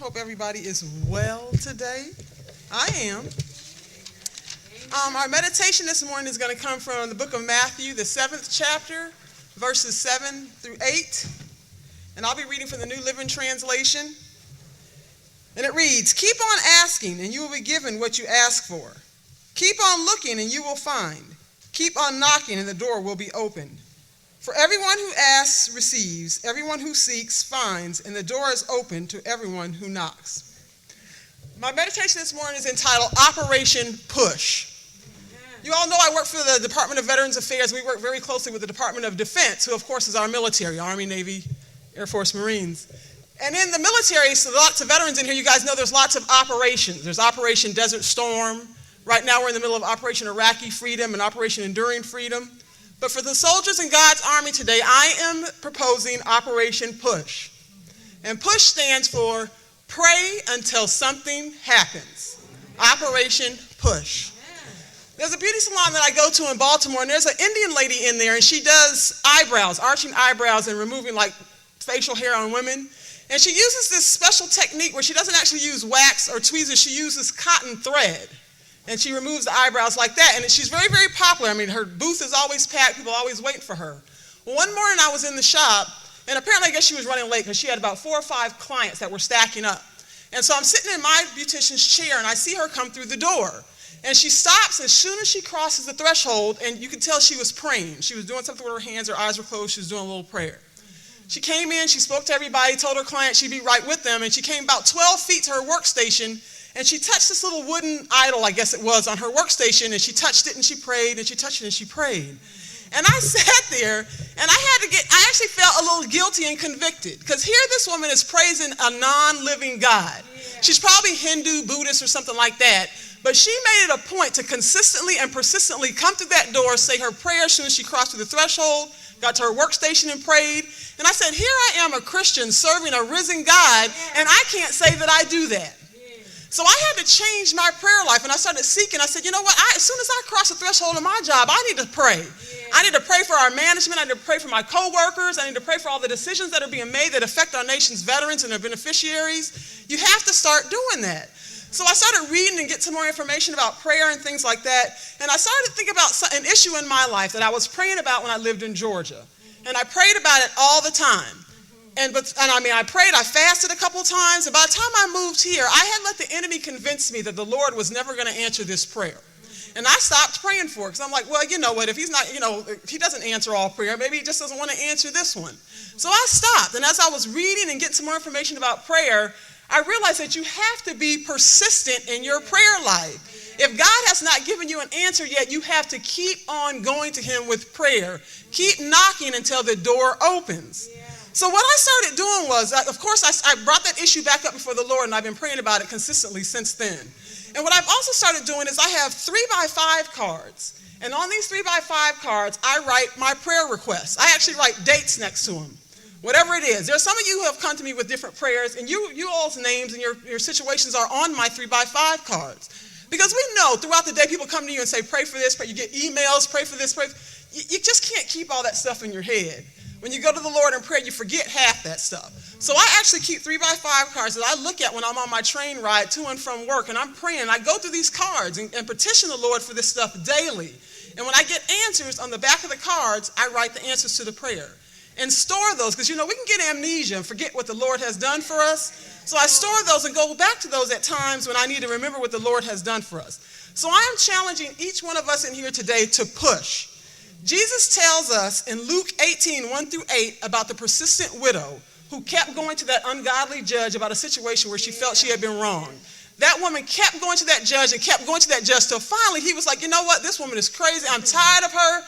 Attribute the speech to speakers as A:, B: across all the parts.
A: Hope everybody is well today. I am. Our meditation this morning is going to come from the book of Matthew, the 7th chapter, verses 7 through 8. And I'll be reading from the New Living Translation. And it reads, "Keep on asking, and you will be given what you ask for. Keep on looking, and you will find. Keep on knocking, and the door will be opened. For everyone who asks receives, everyone who seeks finds, and the door is open to everyone who knocks." My meditation this morning is entitled Operation Push. You all know I work for the Department of Veterans Affairs. We work very closely with the Department of Defense, who of course is our military, Army, Navy, Air Force, Marines. And in the military, so lots of veterans in here, you guys know there's lots of operations. There's Operation Desert Storm. Right now we're in the middle of Operation Iraqi Freedom and Operation Enduring Freedom. But for the soldiers in God's Army today, I am proposing Operation Push. And PUSH stands for Pray Until Something Happens. Operation Push. There's a beauty salon that I go to in Baltimore, and there's an Indian lady in there, and she does eyebrows, arching eyebrows and removing like facial hair on women. And she uses this special technique where she doesn't actually use wax or tweezers, she uses cotton thread. And she removes the eyebrows like that. And she's very, very popular. I mean, her booth is always packed. People are always waiting for her. Well, one morning I was in the shop, and apparently I guess she was running late because she had about 4 or 5 clients that were stacking up. And so I'm sitting in my beautician's chair, and I see her come through the door. And she stops as soon as she crosses the threshold, and you can tell she was praying. She was doing something with her hands. Her eyes were closed. She was doing a little prayer. She came in. She spoke to everybody, told her client she'd be right with them. And she came about 12 feet to her workstation, and she touched this little wooden idol, I guess it was, on her workstation, and she touched it and she prayed, and she touched it and she prayed. And I sat there, and I actually felt a little guilty and convicted, because here this woman is praising a non-living God. She's probably Hindu, Buddhist, or something like that, but she made it a point to consistently and persistently come through that door, say her prayer as soon as she crossed through the threshold, got to her workstation and prayed. And I said, here I am, a Christian serving a risen God, and I can't say that I do that. So I had to change my prayer life, and I started seeking. I said, you know what, as soon as I cross the threshold of my job, I need to pray. I need to pray for our management. I need to pray for my coworkers. I need to pray for all the decisions that are being made that affect our nation's veterans and their beneficiaries. You have to start doing that. So I started reading and get some more information about prayer and things like that, and I started to think about an issue in my life that I was praying about when I lived in Georgia. And I prayed about it all the time. I prayed, I fasted a couple of times, and by the time I moved here, I had let the enemy convince me that the Lord was never going to answer this prayer. And I stopped praying for it, because I'm like, well, you know what, if he's not, if he doesn't answer all prayer, maybe he just doesn't want to answer this one. So I stopped, and as I was reading and getting some more information about prayer, I realized that you have to be persistent in your prayer life. If God has not given you an answer yet, you have to keep on going to him with prayer. Keep knocking until the door opens. So what I started doing was, of course, I brought that issue back up before the Lord, and I've been praying about it consistently since then. And what I've also started doing is I have 3x5 cards. And on these 3x5 cards, I write my prayer requests. I actually write dates next to them, whatever it is. There's some of you who have come to me with different prayers, and you all's names and your situations are on my 3x5 cards. Because we know throughout the day people come to you and say, pray for this, pray. You get emails, pray for this, pray. You just can't keep all that stuff in your head. When you go to the Lord in prayer, you forget half that stuff. So I actually keep 3x5 cards that I look at when I'm on my train ride to and from work, and I'm praying. I go through these cards and petition the Lord for this stuff daily. And when I get answers on the back of the cards, I write the answers to the prayer and store those, because we can get amnesia and forget what the Lord has done for us. So I store those and go back to those at times when I need to remember what the Lord has done for us. So I am challenging each one of us in here today to push. Jesus tells us in Luke 18, 1 through 8, about the persistent widow who kept going to that ungodly judge about a situation where she felt she had been wronged. That woman kept going to that judge and kept going to that judge till finally he was like, you know what, this woman is crazy. I'm tired of her.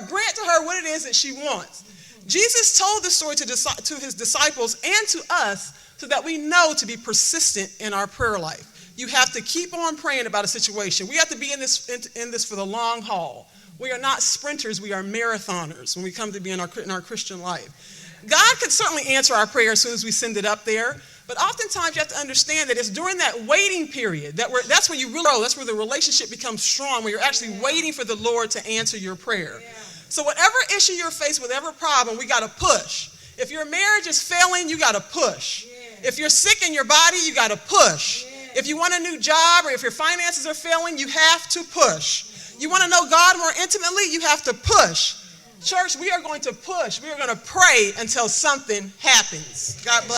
A: Grant to her what it is that she wants. Jesus told this story to his disciples and to us so that we know to be persistent in our prayer life. You have to keep on praying about a situation. We have to be in this for the long haul. We are not sprinters, we are marathoners when we come to be in our Christian life. God can certainly answer our prayer as soon as we send it up there, but oftentimes you have to understand that it's during that waiting period that's where you really grow, that's where the relationship becomes strong, where you're actually waiting for the Lord to answer your prayer. So whatever issue you're faced with, whatever problem, we got to push. If your marriage is failing, you got to push. If you're sick in your body, you got to push. If you want a new job or if your finances are failing, you have to push. You want to know God more intimately, you have to push. Church, we are going to push. We are going to pray until something happens. God bless.